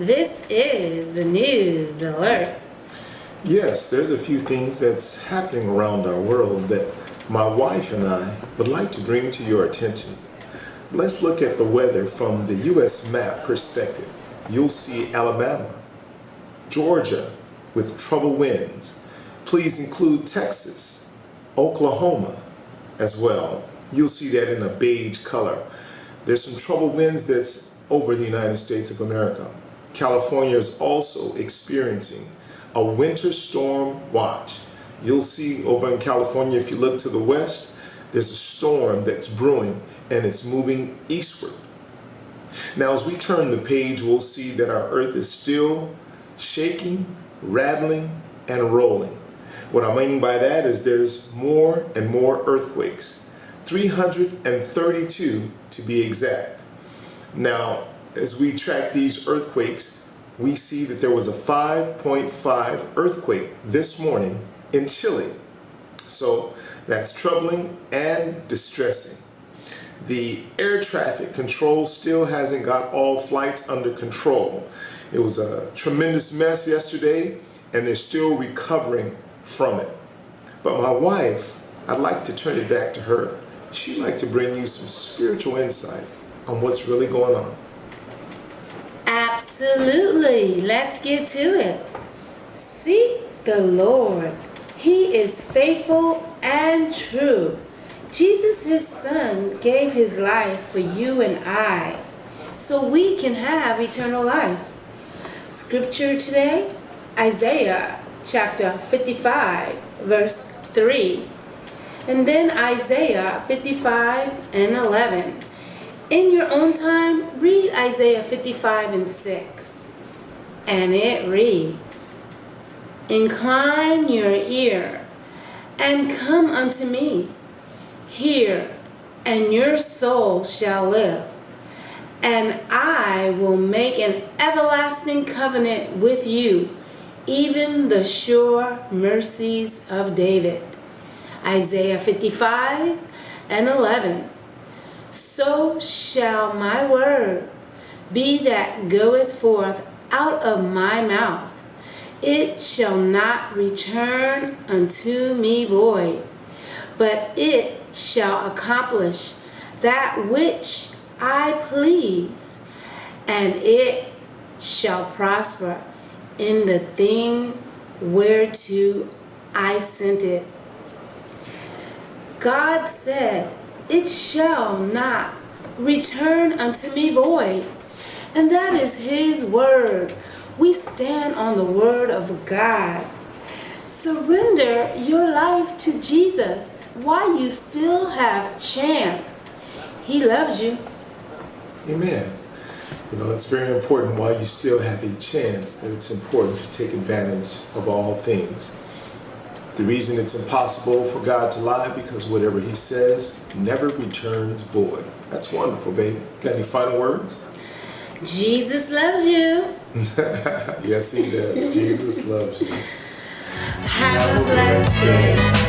This is the news alert. Yes, there's a few things that's happening around our world that my wife and I would like to bring to your attention. Let's look at the weather from the U.S. map perspective. You'll see Alabama, Georgia with trouble winds. Please include Texas, Oklahoma as well. You'll see that in a beige color. There's some trouble winds that's over the United States of America. California is also experiencing a winter storm watch. You'll see over in California, if you look to the west, there's a storm that's brewing and it's moving eastward. Now, as we turn the page, we'll see that our earth is still shaking, rattling, and rolling. What I mean by that is there's more and more earthquakes, 332 to be exact. Now, as we track these earthquakes, we see that there was a 5.5 earthquake this morning in Chile. So that's troubling and distressing. The air traffic control still hasn't got all flights under control. It was a tremendous mess yesterday, and they're still recovering from it. But my wife, I'd like to turn it back to her. She'd like to bring you some spiritual insight on what's really going on. Absolutely. Let's get to it. Seek the Lord. He is faithful and true. Jesus, his son, gave his life for you and I, so we can have eternal life. Scripture today, Isaiah chapter 55, verse 3. And then Isaiah 55 and 11. In your own time, read Isaiah 55 and 6. And it reads, Incline your ear and come unto me. Hear, and your soul shall live. And I will make an everlasting covenant with you, even the sure mercies of David. Isaiah 55 and 11. So shall my word be that goeth forth out of my mouth. It shall not return unto me void, but it shall accomplish that which I please, and it shall prosper in the thing whereto I sent it. God said, it shall not return unto me void. And that is his word. We stand on the word of God. Surrender your life to Jesus while you still have chance. He loves you. Amen. You know, it's very important while you still have a chance that it's important to take advantage of all things. The reason it's impossible for God to lie, because whatever he says never returns void. That's wonderful, baby. Got any final words? Jesus loves you. Yes, he does. Jesus loves you. Have a blessed day.